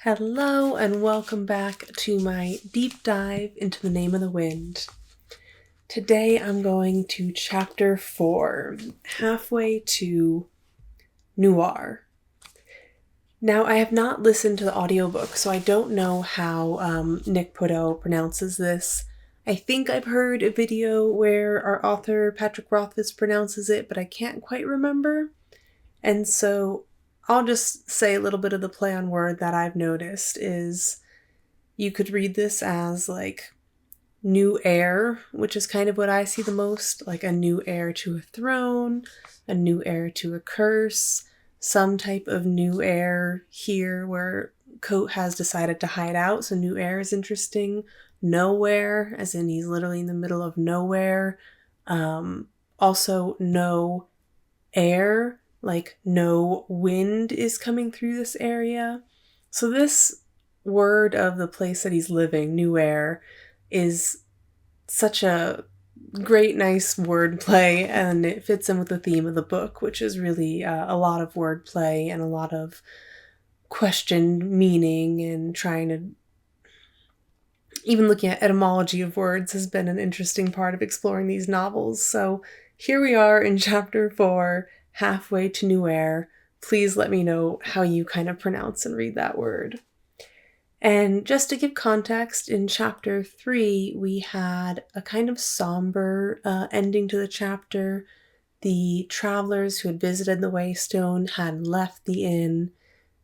Hello and welcome back to my deep dive into the name of the wind. Today I'm going to chapter 4, halfway to Newarre. Now I have not listened to the audiobook, so I don't know how Nick Poteau pronounces this. I think I've heard a video where our author Patrick Rothfuss pronounces it, but I can't quite remember. And so I'll just say a little bit of the play on word that I've noticed is you could read this as like new heir, which is kind of what I see the most, like a new heir to a throne, a new heir to a curse, some type of new heir here where Coat has decided to hide out, so new heir is interesting. Nowhere, as in he's literally in the middle of nowhere. Also no air, like no wind is coming through this area. So this word of the place that he's living, Newarre, is such a great, nice word play, and it fits in with the theme of the book, which is really a lot of word play and a lot of questioned meaning and trying to... Even looking at etymology of words has been an interesting part of exploring these novels. So here we are in chapter 4, halfway to Newarre. Please let me know how you kind of pronounce and read that word. And just to give context, in chapter 3, we had a kind of somber ending to the chapter. The travelers who had visited the Waystone had left the inn.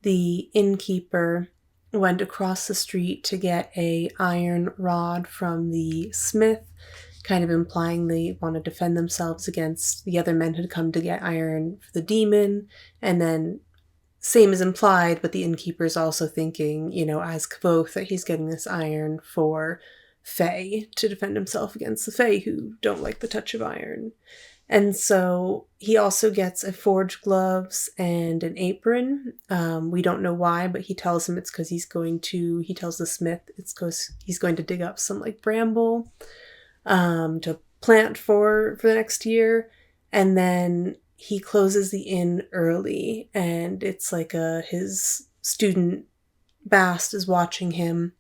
The innkeeper went across the street to get a iron rod from the smith, kind of implying they want to defend themselves against the other men who had come to get iron for the demon. And then, same as implied, but the innkeeper's also thinking, as Kvothe, that he's getting this iron for Fae to defend himself against the Fae who don't like the touch of iron. And so he also gets a forged gloves and an apron. We don't know why, but he tells him it's because he tells the smith it's because he's going to dig up some bramble to plant for the next year. And then he closes the inn early, and it's like his student Bast is watching him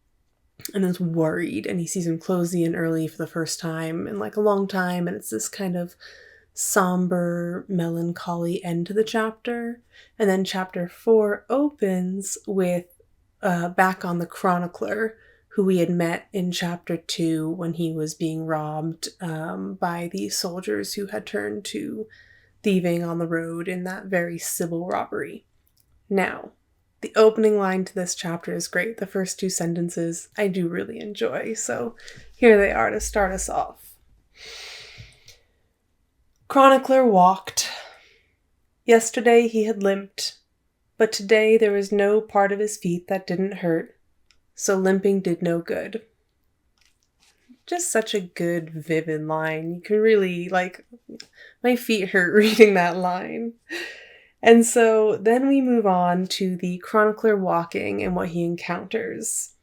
and is worried, and he sees him close the inn early for the first time in a long time, and it's this kind of somber, melancholy end to the chapter. And then chapter 4 opens with back on the chronicler, who we had met in chapter 2 when he was being robbed by the soldiers who had turned to thieving on the road in that very civil robbery. Now, the opening line to this chapter is great. The first 2 sentences I do really enjoy, so here they are to start us off. Chronicler walked. Yesterday he had limped, but today there was no part of his feet that didn't hurt, so limping did no good. Just such a good, vivid line. You can really, my feet hurt reading that line. And so then we move on to the chronicler walking and what he encounters.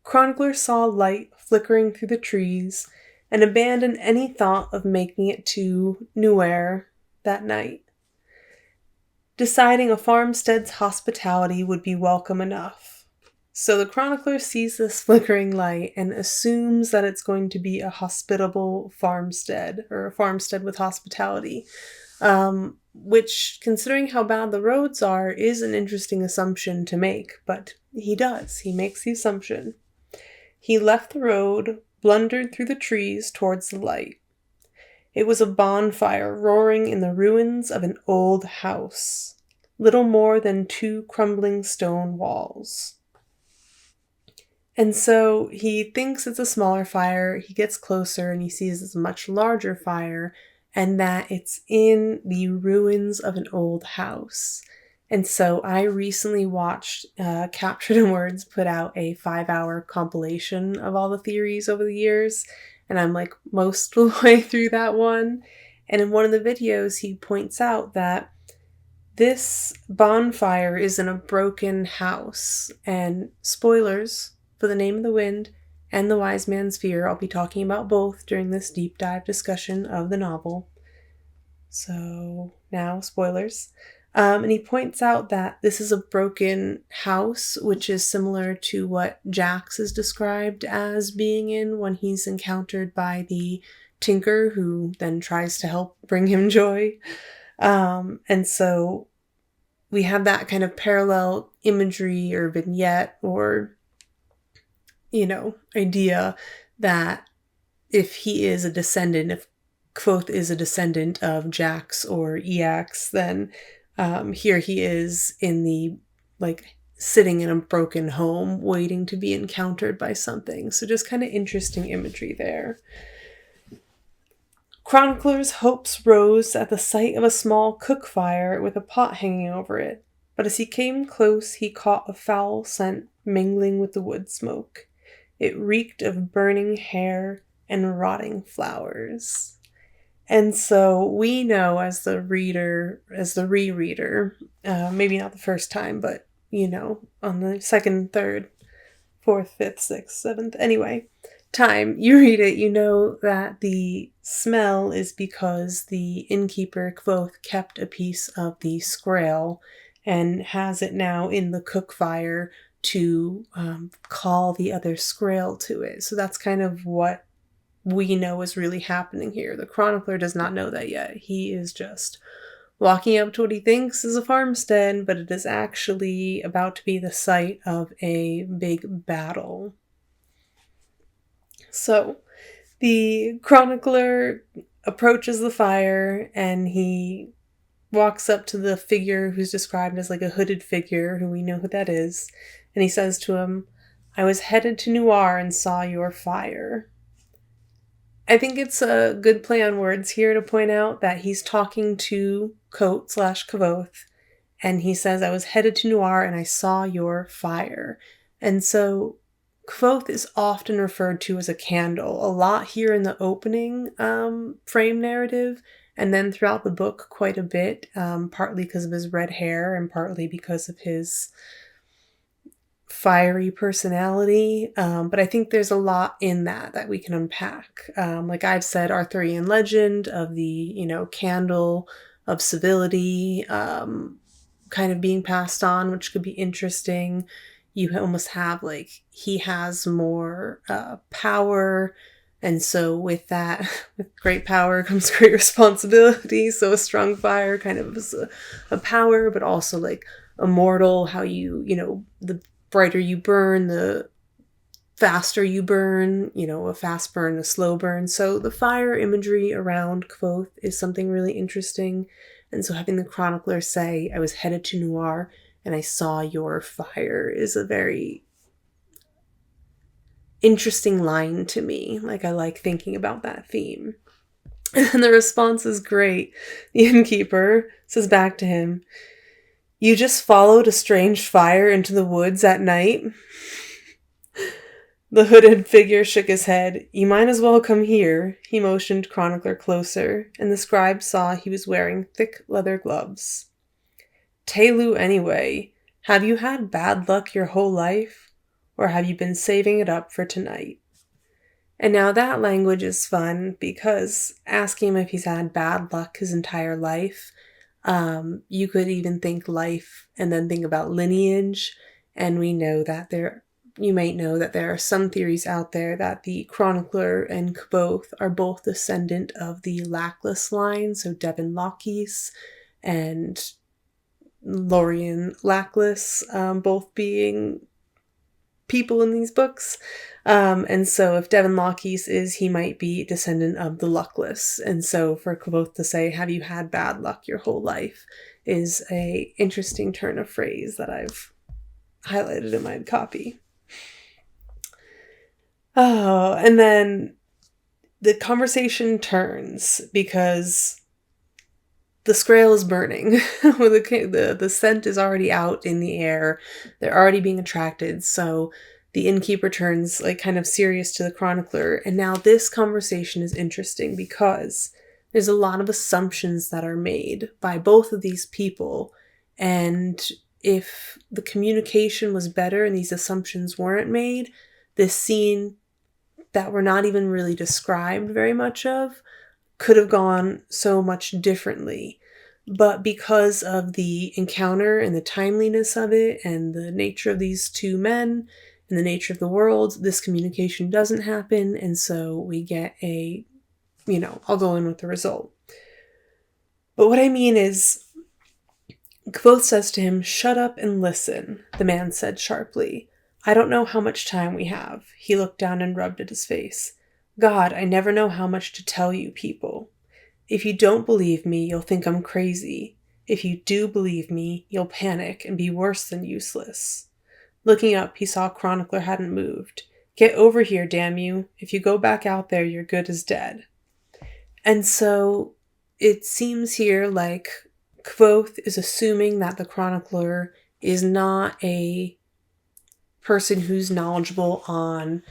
Chronicler saw light flickering through the trees and abandoned any thought of making it to Newarre that night, deciding a farmstead's hospitality would be welcome enough. So the chronicler sees this flickering light and assumes that it's going to be a hospitable farmstead, or a farmstead with hospitality, which, considering how bad the roads are, is an interesting assumption to make, but he does. He makes the assumption. He left the road, blundered through the trees towards the light. It was a bonfire roaring in the ruins of an old house, little more than 2 crumbling stone walls. And so he thinks it's a smaller fire. He gets closer and he sees it's a much larger fire, and that it's in the ruins of an old house. And so I recently watched Captured in Words put out a 5-hour compilation of all the theories over the years, and I'm most of the way through that one. And in one of the videos, he points out that this bonfire is in a broken house. And spoilers for The Name of the Wind and The Wise Man's Fear. I'll be talking about both during this deep dive discussion of the novel. So now, spoilers. And he points out that this is a broken house, which is similar to what Jax is described as being in when he's encountered by the tinker, who then tries to help bring him joy. And so we have that kind of parallel imagery or vignette or, idea that if he is a descendant, if Kvothe is a descendant of Jax or Eax, then here he is in the, sitting in a broken home, waiting to be encountered by something. So just kind of interesting imagery there. Chronicler's hopes rose at the sight of a small cook fire with a pot hanging over it, but as he came close, he caught a foul scent mingling with the wood smoke. It reeked of burning hair and rotting flowers. And so we know as the rereader, maybe not the first time, but, on the second, third, fourth, fifth, sixth, seventh, anyway, time you read it, you know that the smell is because the innkeeper Kvothe kept a piece of the scrael and has it now in the cook fire to call the other scrael to it. So that's kind of what we know is really happening here. The chronicler does not know that yet. He is just walking up to what he thinks is a farmstead, but it is actually about to be the site of a big battle. So the chronicler approaches the fire and he walks up to the figure who's described as a hooded figure, who we know who that is, and he says to him, "I was headed to Newarre and saw your fire." I think it's a good play on words here to point out that he's talking to Kvothe, and he says, "I was headed to Newarre and I saw your fire." And so Kvothe is often referred to as a candle, a lot here in the opening frame narrative, and then throughout the book quite a bit, partly because of his red hair and partly because of his fiery personality, but I think there's a lot in that we can unpack. Like I've said, Arthurian legend of the, candle of civility kind of being passed on, which could be interesting. You almost have he has more power, and so with that, with great power comes great responsibility. So a strong fire kind of is a power, but also immortal, how the brighter you burn, the faster you burn, a fast burn, a slow burn. So the fire imagery around Kvothe is something really interesting. And so having the chronicler say, "I was headed to Newarre and I saw your fire," is a very interesting line to me. I like thinking about that theme. And the response is great. The innkeeper says back to him, "You just followed a strange fire into the woods at night?" The hooded figure shook his head. "You might as well come here." He motioned chronicler closer, and the scribe saw he was wearing thick leather gloves. "Telu, anyway, have you had bad luck your whole life? Or have you been saving it up for tonight?" And now that language is fun because asking him if he's had bad luck his entire life, you could even think life and then think about lineage. And we know that you might know that there are some theories out there that the chronicler and Kvothe are both descendant of the Lackless line, so Devin Lockhees and Lorien Lackless, both being people in these books. And so if Devin Lockhees he might be descendant of the Luckless. And so for Kvothe to say, "Have you had bad luck your whole life?" is a interesting turn of phrase that I've highlighted in my copy. Oh, and then the conversation turns because the scrael is burning. The scent is already out in the air. They're already being attracted. So the innkeeper turns kind of serious to the chronicler. And now this conversation is interesting because there's a lot of assumptions that are made by both of these people. And if the communication was better and these assumptions weren't made, this scene that we're not even really described very much of could have gone so much differently. But because of the encounter and the timeliness of it and the nature of these two men and the nature of the world, this communication doesn't happen. And so we get I'll go in with the result. But what I mean is, Kvothe says to him, "Shut up and listen," the man said sharply. "I don't know how much time we have." He looked down and rubbed at his face. "God, I never know how much to tell you people. If you don't believe me, you'll think I'm crazy. If you do believe me, you'll panic and be worse than useless." Looking up, he saw Chronicler hadn't moved. "Get over here, damn you. If you go back out there, you're good as dead." And so it seems here like Kvothe is assuming that the Chronicler is not a person who's knowledgeable on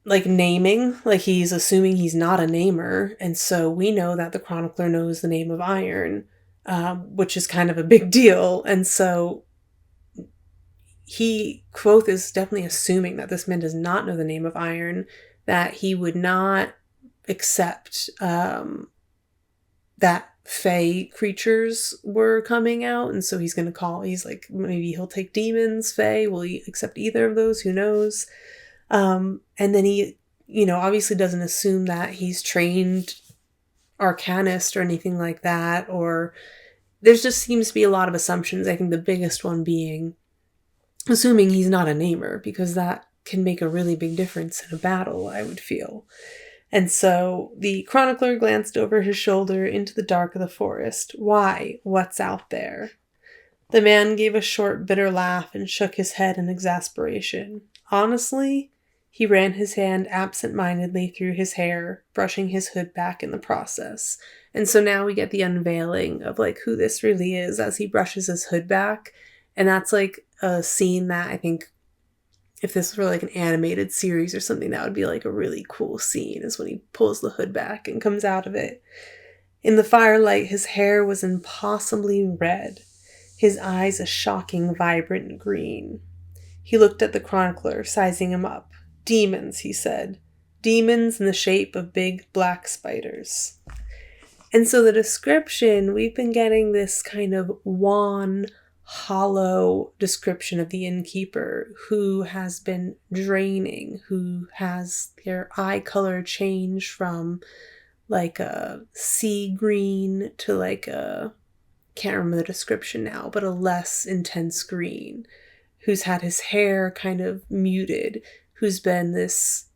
naming. Like, he's assuming he's not a namer, and so we know that the Chronicler knows the name of iron, which is kind of a big deal. And so Kvothe is definitely assuming that this man does not know the name of iron, that he would not accept that fae creatures were coming out, and so he's like, maybe he'll take demons, fae, will he accept either of those? Who knows? And then he, obviously doesn't assume that he's trained arcanist or anything like that, or there just seems to be a lot of assumptions. I think the biggest one being assuming he's not a namer, because that can make a really big difference in a battle, I would feel. And so the Chronicler glanced over his shoulder into the dark of the forest. "Why? What's out there?" The man gave a short, bitter laugh and shook his head in exasperation. "Honestly," he ran his hand absent-mindedly through his hair, brushing his hood back in the process. And so now we get the unveiling of who this really is as he brushes his hood back. And that's a scene that I think, if this were an animated series or something, that would be a really cool scene, is when he pulls the hood back and comes out of it. In the firelight, his hair was impossibly red, his eyes a shocking, vibrant green. He looked at the Chronicler, sizing him up. "Demons," he said. "Demons in the shape of big black spiders." And so the description, we've been getting this kind of wan, hollow description of the innkeeper who has been draining, who has their eye color change from a sea green to can't remember the description now, but a less intense green, who's had his hair kind of muted, who's been this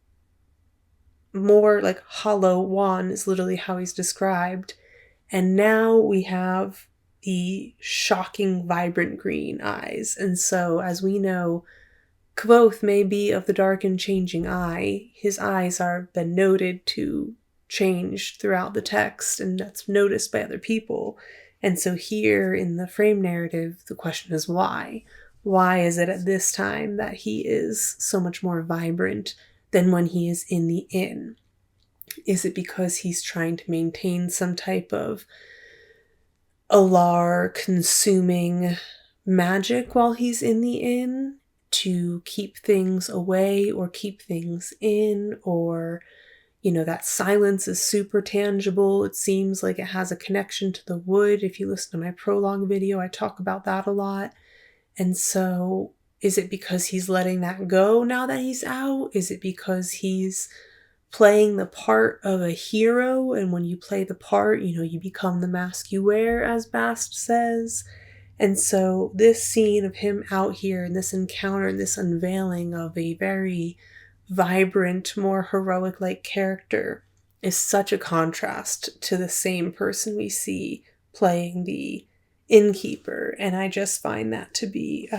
more hollow wan, is literally how he's described. And now we have the shocking, vibrant green eyes. And so, as we know, Kvothe may be of the dark and changing eye. His eyes are been noted to change throughout the text, and that's noticed by other people. And so here in the frame narrative, the question is why? Why is it at this time that he is so much more vibrant than when he is in the inn? Is it because he's trying to maintain some type of Alar consuming magic while he's in the inn to keep things away or keep things in, or that silence is super tangible? It seems like it has a connection to the wood. If you listen to my prologue video, I talk about that a lot. And so is it because he's letting that go now that he's out? Is it because he's playing the part of a hero, and when you play the part, you become the mask you wear, as Bast says? And so this scene of him out here and this encounter and this unveiling of a very vibrant, more heroic character is such a contrast to the same person we see playing the innkeeper. And I just find that to be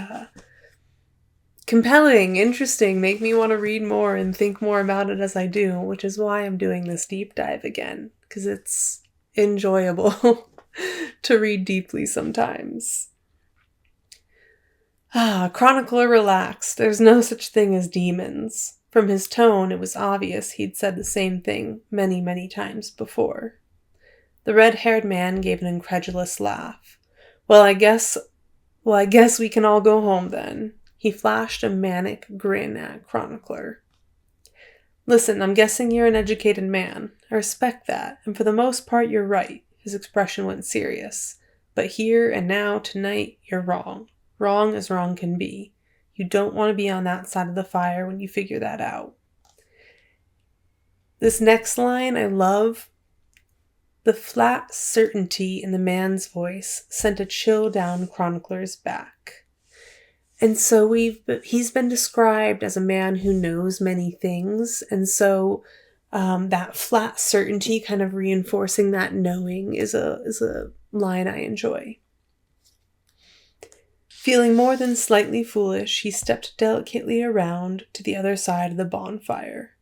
compelling, interesting, make me want to read more and think more about it as I do, which is why I'm doing this deep dive again, because it's enjoyable to read deeply sometimes. Chronicler relaxed. There's no such thing as demons. From his tone, it was obvious he'd said the same thing many, many times before. The red-haired man gave an incredulous laugh. Well, I guess we can all go home then. He flashed a manic grin at Chronicler. Listen, I'm guessing you're an educated man. I respect that, and for the most part you're right. His expression went serious. But here and now, tonight, you're wrong. Wrong as wrong can be. You don't want to be on that side of the fire when you figure that out. This next line I love. The flat certainty in the man's voice sent a chill down Chronicler's back. And so he's been described as a man who knows many things, and so that flat certainty, kind of reinforcing that knowing, is a line I enjoy. Feeling more than slightly foolish, he stepped delicately around to the other side of the bonfire.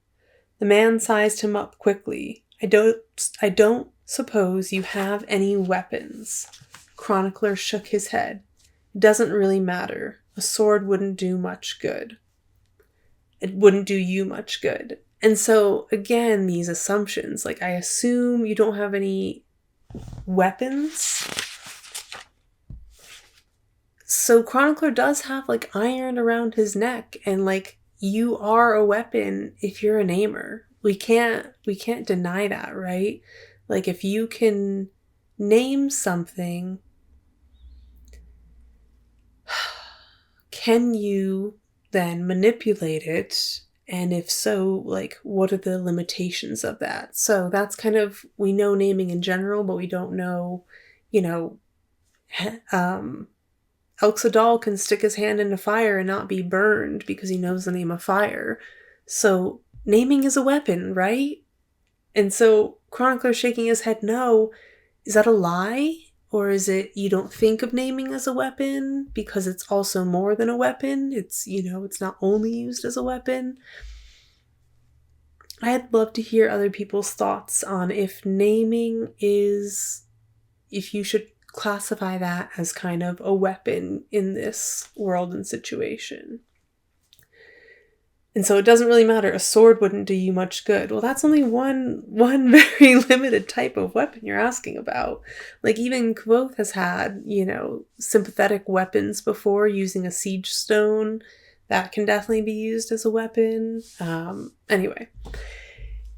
The man sized him up quickly. I don't suppose you have any weapons. Chronicler shook his head. It doesn't really matter. A sword wouldn't do much good. It wouldn't do you much good. And so, again, these assumptions, like I assume you don't have any weapons. So Chronicler does have like iron around his neck, and like you are a weapon if you're a namer. We can't deny that, right? Like if you can name something, can you then manipulate it? And if so, like, what are the limitations of that? So that's kind of, we know naming in general, but we don't know, Elxadal can stick his hand into fire and not be burned because he knows the name of fire. So naming is a weapon, right? And so Chronicler's shaking his head no. Is that a lie? Or is it you don't think of naming as a weapon because it's also more than a weapon? It's, it's not only used as a weapon. I'd love to hear other people's thoughts on if you should classify that as kind of a weapon in this world and situation. And so it doesn't really matter. A sword wouldn't do you much good. Well, that's only one very limited type of weapon you're asking about. Like even Kvothe has had, sympathetic weapons before, using a siege stone. That can definitely be used as a weapon. Anyway,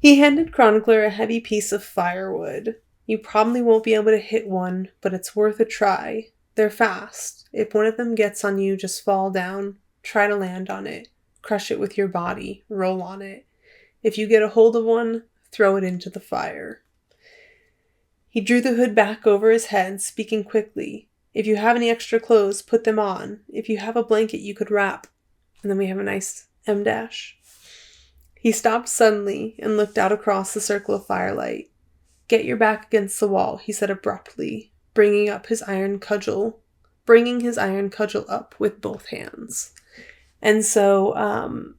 he handed Chronicler a heavy piece of firewood. You probably won't be able to hit one, but it's worth a try. They're fast. If one of them gets on you, just fall down. Try to land on it. Crush it with your body. Roll on it. If you get a hold of one, throw it into the fire. He drew the hood back over his head, speaking quickly. If you have any extra clothes, put them on. If you have a blanket you could wrap. And then we have a nice M dash. He stopped suddenly and looked out across the circle of firelight. Get your back against the wall, he said abruptly, bringing his iron cudgel up with both hands. And so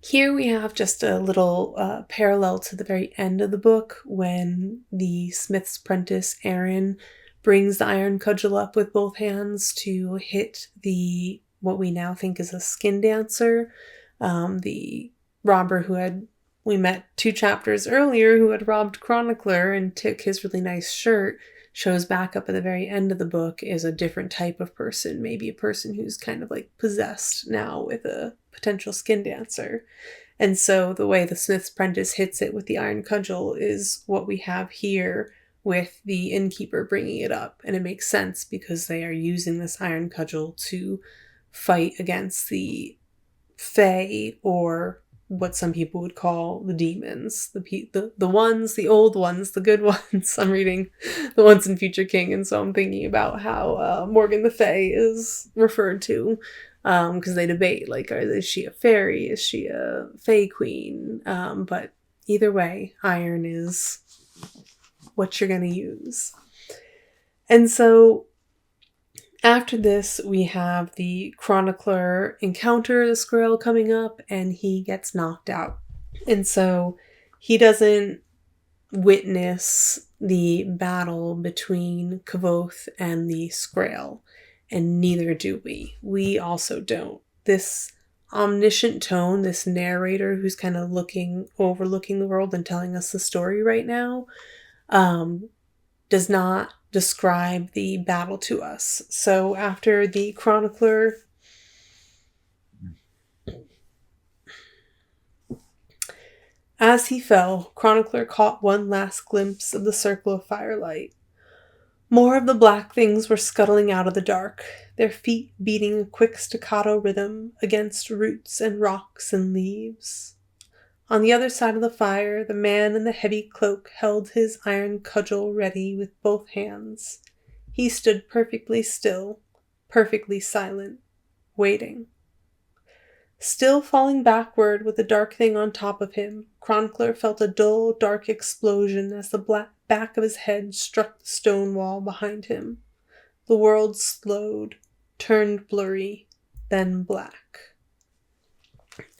here we have just a little parallel to the very end of the book when the smith's apprentice, Aaron, brings the iron cudgel up with both hands to hit what we now think is a skin dancer, the robber we met 2 chapters earlier who had robbed Chronicler and took his really nice shirt, shows back up at the very end of the book is a different type of person, maybe a person who's kind of like possessed now with a potential skin dancer. And so the way the smith's apprentice hits it with the iron cudgel is what we have here with the innkeeper bringing it up. And it makes sense because they are using this iron cudgel to fight against the Fae, or what some people would call the demons, the ones, the old ones, the good ones. I'm reading The Once and Future King, and so I'm thinking about how Morgan the Fae is referred to, because they debate, like, is she a fairy, is she a Fae queen, but either way, iron is what you're going to use. And so after this, we have the Chronicler encounter the Squirrel coming up, and he gets knocked out. And so he doesn't witness the battle between Kvothe and the Squirrel, and neither do we. We also don't. This omniscient tone, this narrator who's kind of overlooking the world and telling us the story right now, does not describe the battle to us. So after the Chronicler As he fell, Chronicler caught one last glimpse of the circle of firelight. More of the black things were scuttling out of the dark, their feet beating a quick staccato rhythm against roots and rocks and leaves. On the other side of the fire, the man in the heavy cloak held his iron cudgel ready with both hands. He stood perfectly still, perfectly silent, waiting. Still falling backward with the dark thing on top of him, Chronicler felt a dull, dark explosion as the back of his head struck the stone wall behind him. The world slowed, turned blurry, then black.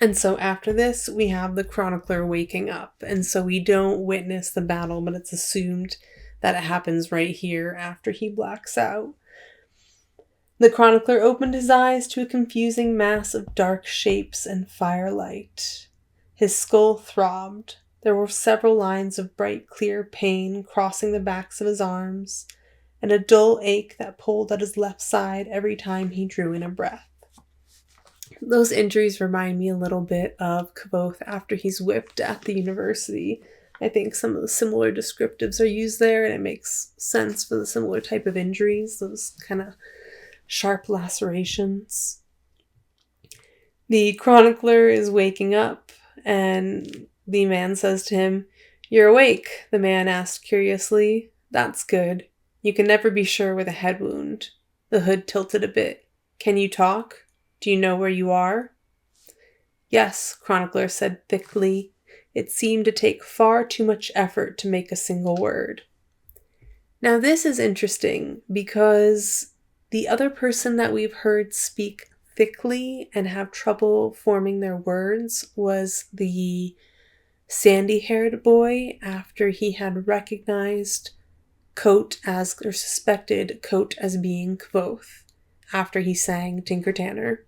And so after this, we have the Chronicler waking up. And so we don't witness the battle, but it's assumed that it happens right here after he blacks out. The Chronicler opened his eyes to a confusing mass of dark shapes and firelight. His skull throbbed. There were several lines of bright, clear pain crossing the backs of his arms, and a dull ache that pulled at his left side every time he drew in a breath. Those injuries remind me a little bit of Ch4 after he's whipped at the university. I think some of the similar descriptives are used there, and it makes sense for the similar type of injuries, those kind of sharp lacerations. The Chronicler is waking up, and the man says to him, "You're awake," the man asked curiously. "That's good. You can never be sure with a head wound." The hood tilted a bit. "Can you talk? Do you know where you are?" "Yes," Chronicler said thickly. It seemed to take far too much effort to make a single word. Now this is interesting because the other person that we've heard speak thickly and have trouble forming their words was the sandy-haired boy after he had recognized suspected Coat as being Ch4 after he sang Tinker Tanner.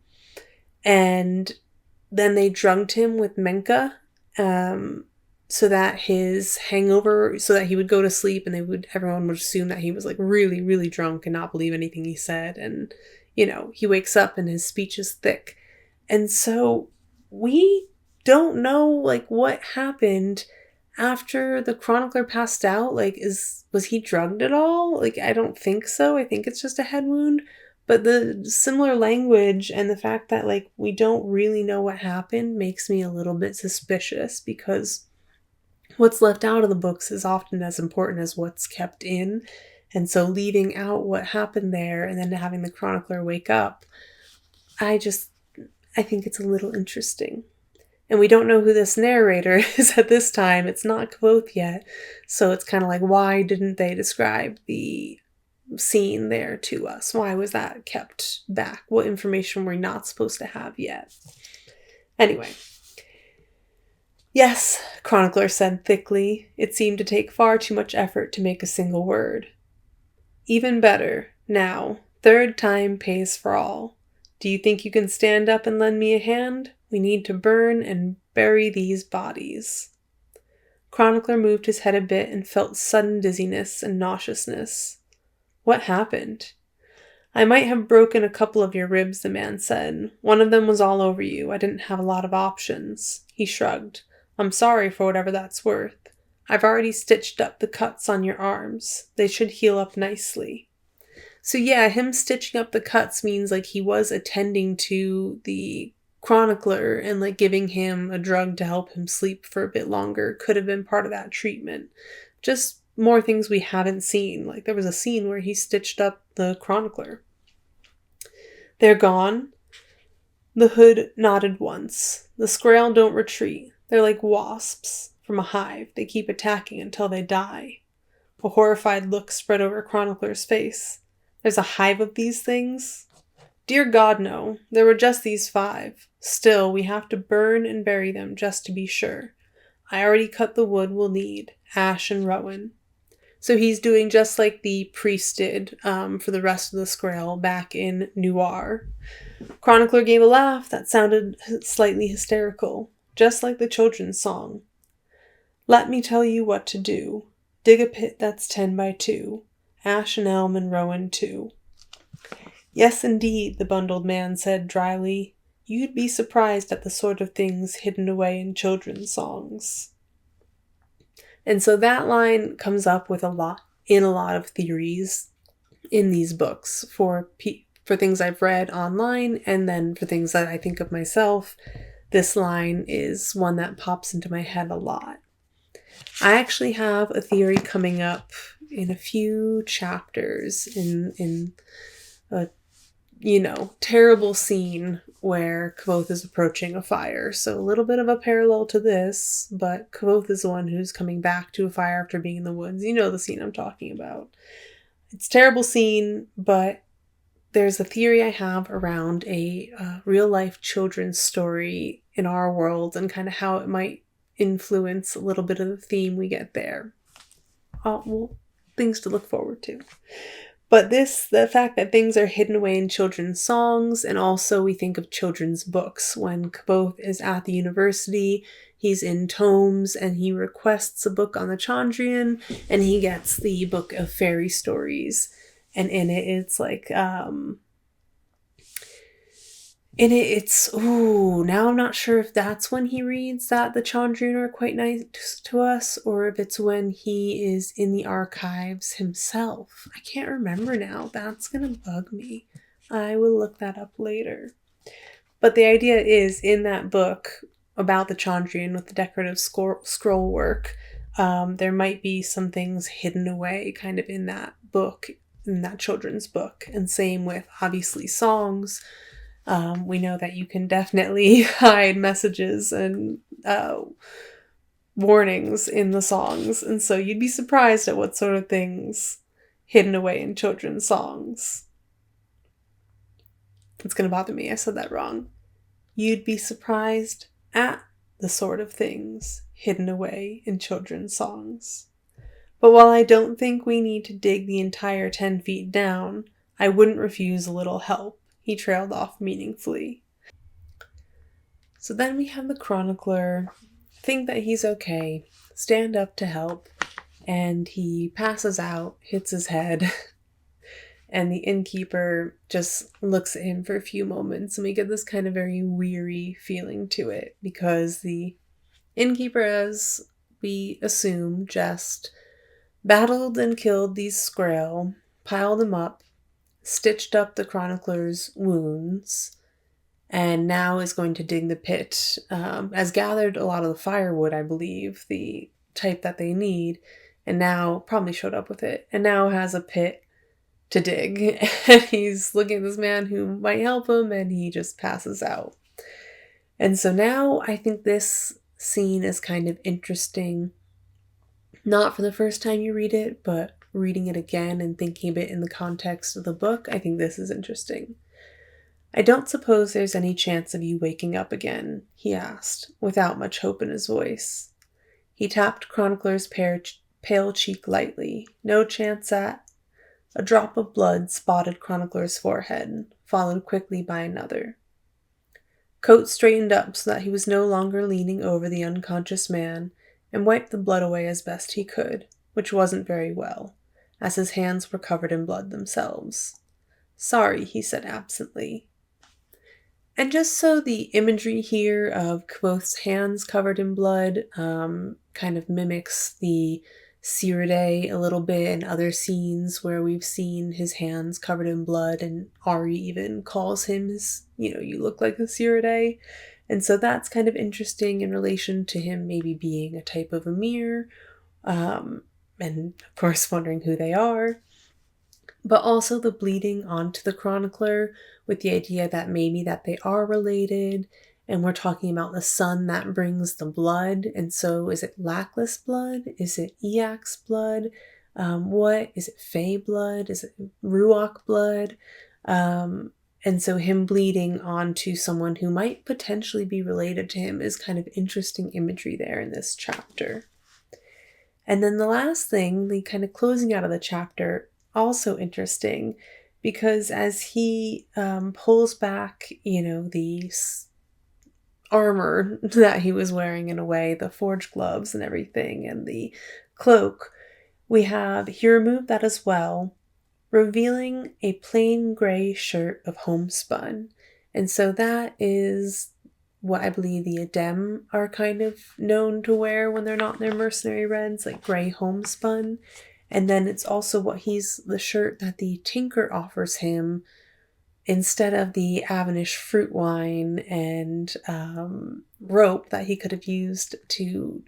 And then they drugged him with Menka so that his hangover, so that he would go to sleep and everyone would assume that he was like really, really drunk and not believe anything he said. And, he wakes up and his speech is thick. And so we don't know what happened after the Chronicler passed out. Was he drugged at all? I don't think so. I think it's just a head wound. But the similar language and the fact that we don't really know what happened makes me a little bit suspicious, because what's left out of the books is often as important as what's kept in. And so leaving out what happened there and then having the Chronicler wake up, I think it's a little interesting. And we don't know who this narrator is at this time. It's not Ch4 yet. So it's kind of why didn't they describe the scene there to us? Why was that kept back? What information were we not supposed to have yet? Anyway. "Yes," Chronicler said thickly. It seemed to take far too much effort to make a single word. "Even better. Now, third time pays for all. Do you think you can stand up and lend me a hand? We need to burn and bury these bodies." Chronicler moved his head a bit and felt sudden dizziness and nauseousness. "What happened?" "I might have broken a couple of your ribs," the man said. "One of them was all over you. I didn't have a lot of options." He shrugged. "I'm sorry for whatever that's worth. I've already stitched up the cuts on your arms. They should heal up nicely." So yeah, him stitching up the cuts means he was attending to the Chronicler and giving him a drug to help him sleep for a bit longer could have been part of that treatment. Just more things we haven't seen. There was a scene where he stitched up the Chronicler. "They're gone?" The hood nodded once. "The Skrael don't retreat. They're like wasps from a hive. They keep attacking until they die." A horrified look spread over Chronicler's face. "There's a hive of these things?" "Dear God, no. There were just these 5. Still, we have to burn and bury them just to be sure. I already cut the wood we'll need, ash and rowan." So he's doing just like the priest did for the rest of the Skrael back in Newarre. Chronicler gave a laugh that sounded slightly hysterical, just like the children's song. "Let me tell you what to do. Dig a pit that's 10 by 2. Ash and elm and rowan too." "Yes, indeed," the bundled man said dryly. "You'd be surprised at the sort of things hidden away in children's songs." And so that line comes up with a lot of theories in these books for things I've read online, and then for things that I think of myself. This line is one that pops into my head a lot. I actually have a theory coming up in a few chapters in a terrible scene where Kvothe is approaching a fire. So a little bit of a parallel to this, but Kvothe is the one who's coming back to a fire after being in the woods. You know the scene I'm talking about. It's a terrible scene, but there's a theory I have around a real-life children's story in our world and kind of how it might influence a little bit of the theme we get there. Well, things to look forward to. But the fact that things are hidden away in children's songs, and also we think of children's books. When Kvothe is at the university, he's in tomes, and he requests a book on the Chandrian, and he gets the book of fairy stories. And in it, it's like, now I'm not sure if that's when he reads that the Chandrian are quite nice to us, or if it's when he is in the archives himself. I can't remember now. That's gonna bug me. I will look that up later. But the idea is, in that book about the Chandrian with the decorative scroll work, there might be some things hidden away kind of in that book, in that children's book. And same with, obviously, songs. We know that you can definitely hide messages and warnings in the songs. And so you'd be surprised at what sort of things hidden away in children's songs. It's going to bother me. I said that wrong. You'd be surprised at the sort of things hidden away in children's songs. But while I don't think we need to dig the entire 10 feet down, I wouldn't refuse a little help. He trailed off meaningfully. So then we have the chronicler think that he's okay, stand up to help, and he passes out, hits his head, and the innkeeper just looks at him for a few moments, and we get this kind of very weary feeling to it, because the innkeeper, as we assume, just battled and killed these Skrael, piled them up, stitched up the chronicler's wounds, and now is going to dig the pit, has gathered a lot of the firewood, I believe, the type that they need, and now probably showed up with it, and now has a pit to dig. And he's looking at this man who might help him, and he just passes out. And so now I think this scene is kind of interesting, not for the first time you read it, but reading it again and thinking of it in the context of the book. I think this is interesting. I don't suppose there's any chance of you waking up again, he asked, without much hope in his voice. He tapped Chronicler's pale cheek lightly. No chance at... A drop of blood spotted Chronicler's forehead, followed quickly by another. Coat straightened up so that he was no longer leaning over the unconscious man, and wiped the blood away as best he could, which wasn't very well, as his hands were covered in blood themselves. Sorry, he said absently. And just so the imagery here of Kvothe's hands covered in blood kind of mimics the Cyrdae a little bit in other scenes where we've seen his hands covered in blood, and Ari even calls him you look like a Cyrdae. And so that's kind of interesting in relation to him maybe being a type of Emir, and of course wondering who they are. But also the bleeding onto the chronicler with the idea that maybe that they are related, and we're talking about the sun that brings the blood. And so is it Lackless blood? Is it Eak's blood? What? Is it Fey blood? Is it Ruach blood? And so him bleeding onto someone who might potentially be related to him is kind of interesting imagery there in this chapter. And then the last thing, the kind of closing out of the chapter, also interesting, because as he pulls back, the armor that he was wearing in a way, the forged gloves and everything, and the cloak, he removed that as well, revealing a plain gray shirt of homespun. And so that is what I believe the Adem are kind of known to wear when they're not in their mercenary reds, like gray homespun. And then it's also the shirt that the tinker offers him instead of the Avanish fruit wine and rope that he could have used to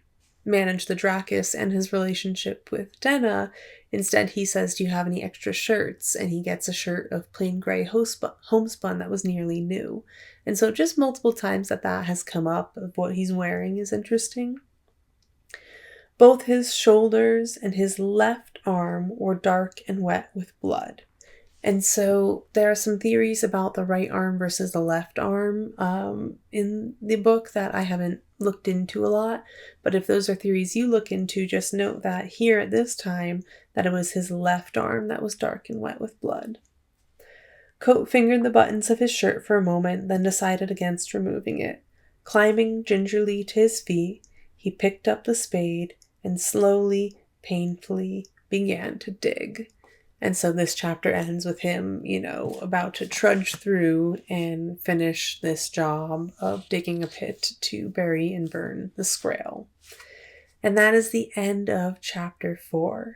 manage the Dracus and his relationship with Denna. Instead, he says, "Do you have any extra shirts?" And he gets a shirt of plain gray homespun that was nearly new. And so just multiple times that has come up of what he's wearing is interesting. Both his shoulders and his left arm were dark and wet with blood. And so there are some theories about the right arm versus the left arm in the book that I haven't looked into a lot. But if those are theories you look into, just note that here at this time, that it was his left arm that was dark and wet with blood. Coat fingered the buttons of his shirt for a moment, then decided against removing it. Climbing gingerly to his feet, he picked up the spade and slowly, painfully began to dig. And so this chapter ends with him, about to trudge through and finish this job of digging a pit to bury and burn the Scrael. And that is the end of chapter 4.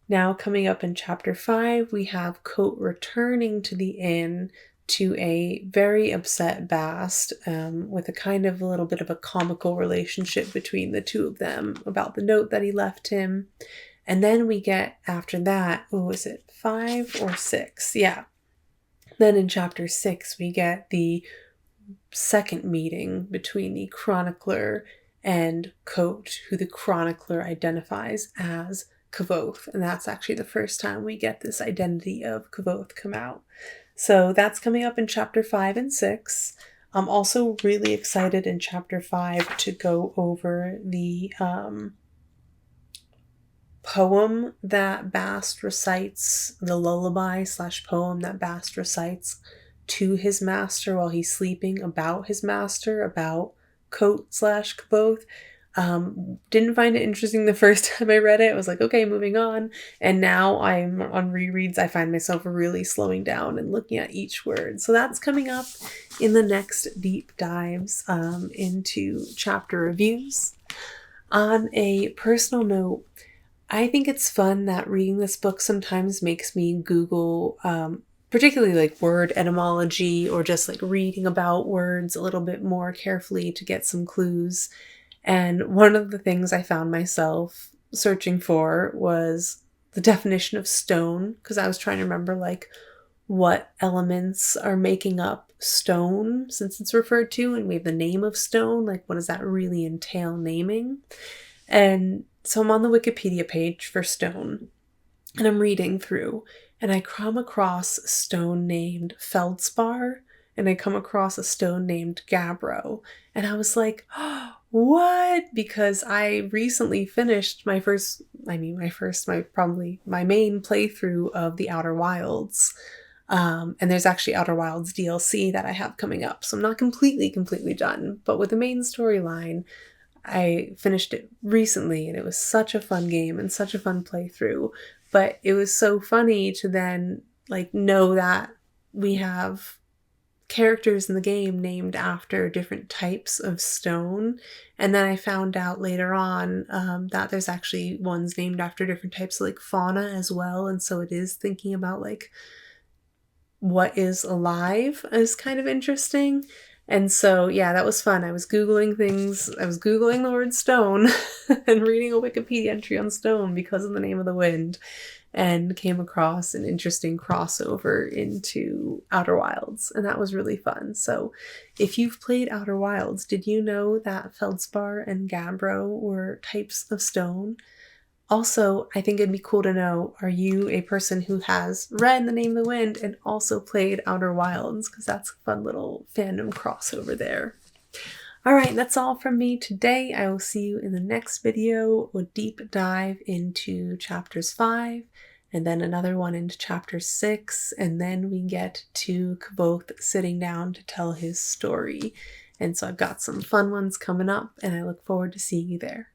Now coming up in chapter 5, we have Coat returning to the inn to a very upset Bast, with a little bit of a comical relationship between the two of them about the note that he left him. And then we get, after that, is it 5 or 6? Yeah. Then in chapter 6, we get the second meeting between the chronicler and Coat, who the chronicler identifies as Kvothe. And that's actually the first time we get this identity of Kvothe come out. So that's coming up in chapter 5 and 6. I'm also really excited in chapter 5 to go over the poem that Bast recites, the lullaby / poem that Bast recites to his master while he's sleeping about his master, about Coat / Kvothe. Didn't find it interesting the first time I read it. I was like, okay, moving on. And now I'm on rereads. I find myself really slowing down and looking at each word. So that's coming up in the next deep dives into chapter reviews. On a personal note, I think it's fun that reading this book sometimes makes me Google, particularly like word etymology or just like reading about words a little bit more carefully to get some clues. And one of the things I found myself searching for was the definition of stone, because I was trying to remember like what elements are making up stone since it's referred to, and we have the name of stone, like what does that really entail naming? And so I'm on the Wikipedia page for stone, and I'm reading through, and I come across a stone named feldspar, and I come across a stone named gabbro, and I was like, oh, what? Because I recently finished my main playthrough of the Outer Wilds. And there's actually Outer Wilds DLC that I have coming up, so I'm not completely done, but with the main storyline, I finished it recently, and it was such a fun game and such a fun playthrough. But it was so funny to then know that we have characters in the game named after different types of stone. And then I found out later on that there's actually ones named after different types of fauna as well. And so it is thinking about what is alive is kind of interesting. And so, yeah, that was fun. I was Googling things. I was Googling the word stone and reading a Wikipedia entry on stone because of the name of the wind, and came across an interesting crossover into Outer Wilds, and that was really fun. So if you've played Outer Wilds, did you know that feldspar and gabbro were types of stone? Also, I think it'd be cool to know, are you a person who has read The Name of the Wind and also played Outer Wilds? Because that's a fun little fandom crossover there. Alright, that's all from me today. I will see you in the next video, a deep dive into chapters 5, and then another one into chapter 6, and then we get to Kvothe sitting down to tell his story. And so I've got some fun ones coming up, and I look forward to seeing you there.